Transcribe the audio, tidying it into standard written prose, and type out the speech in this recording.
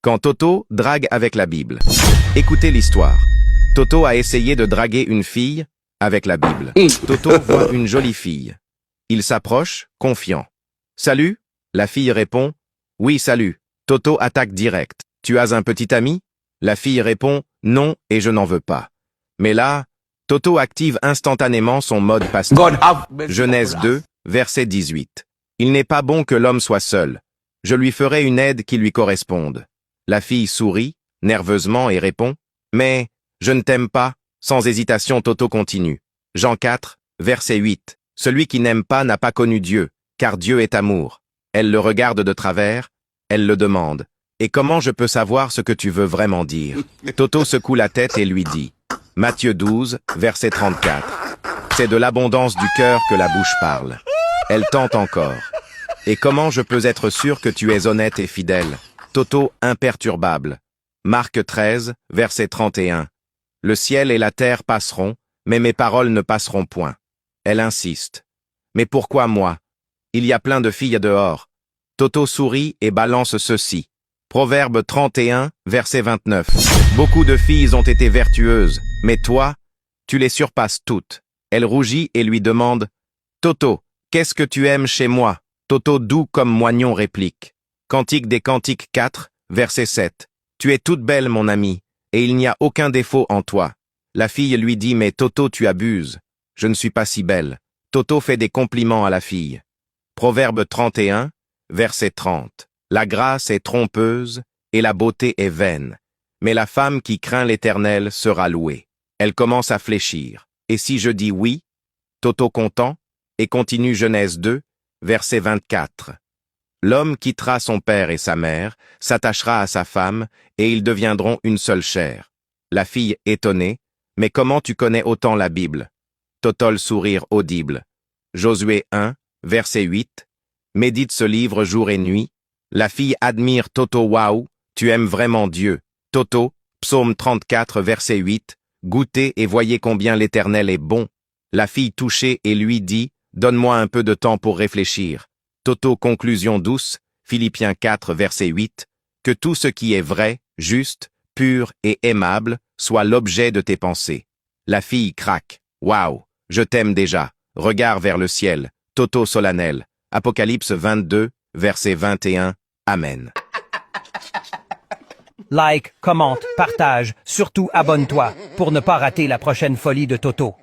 Quand Toto drague avec la Bible. Écoutez l'histoire. Toto a essayé de draguer une fille avec la Bible. Toto voit une jolie fille. Il s'approche, confiant. « Salut ?» La fille répond. « Oui, salut. » Toto attaque direct. « Tu as un petit ami ?» La fille répond. « Non, et je n'en veux pas. » Mais là, Toto active instantanément son mode pasteur. Genèse 2, verset 18. « Il n'est pas bon que l'homme soit seul. Je lui ferai une aide qui lui corresponde. » La fille sourit, nerveusement, et répond. « Mais, je ne t'aime pas. » Sans hésitation, Toto continue. Jean 4, verset 8. « Celui qui n'aime pas n'a pas connu Dieu, car Dieu est amour. » Elle le regarde de travers, elle le demande. « Et comment je peux savoir ce que tu veux vraiment dire ?» Toto secoue la tête et lui dit. Matthieu 12, verset 34. « C'est de l'abondance du cœur que la bouche parle. » Elle tente encore. « Et comment je peux être sûr que tu es honnête et fidèle ?» Toto imperturbable. Marc 13, verset 31. « Le ciel et la terre passeront, mais mes paroles ne passeront point. » Elle insiste. « Mais pourquoi moi? Il y a plein de filles dehors. » Toto sourit et balance ceci. Proverbe 31, verset 29. « Beaucoup de filles ont été vertueuses, mais toi, tu les surpasses toutes. » Elle rougit et lui demande. « Toto, qu'est-ce que tu aimes chez moi ?» Toto doux comme moignon réplique. Cantique des Cantiques 4, verset 7. « Tu es toute belle, mon ami, et il n'y a aucun défaut en toi. » La fille lui dit « Mais Toto, tu abuses. Je ne suis pas si belle. » Toto fait des compliments à la fille. Proverbe 31, verset 30. « La grâce est trompeuse et la beauté est vaine, mais la femme qui craint l'Éternel sera louée. » Elle commence à fléchir. Et si je dis oui? Toto content, et continue Genèse 2, verset 24. L'homme quittera son père et sa mère, s'attachera à sa femme, et ils deviendront une seule chair. La fille étonnée, mais comment tu connais autant la Bible? Totol sourire audible. Josué 1, verset 8. Médite ce livre jour et nuit. La fille admire Toto. Waouh, tu aimes vraiment Dieu. Toto, psaume 34, verset 8. Goûtez et voyez combien l'Éternel est bon. La fille touchée et lui dit, donne-moi un peu de temps pour réfléchir. Toto, conclusion douce, Philippiens 4, verset 8, que tout ce qui est vrai, juste, pur et aimable soit l'objet de tes pensées. La fille craque. Waouh, je t'aime déjà. Regard vers le ciel. Toto solennel. Apocalypse 22, verset 21. Amen. Like, commente, partage, surtout abonne-toi pour ne pas rater la prochaine folie de Toto.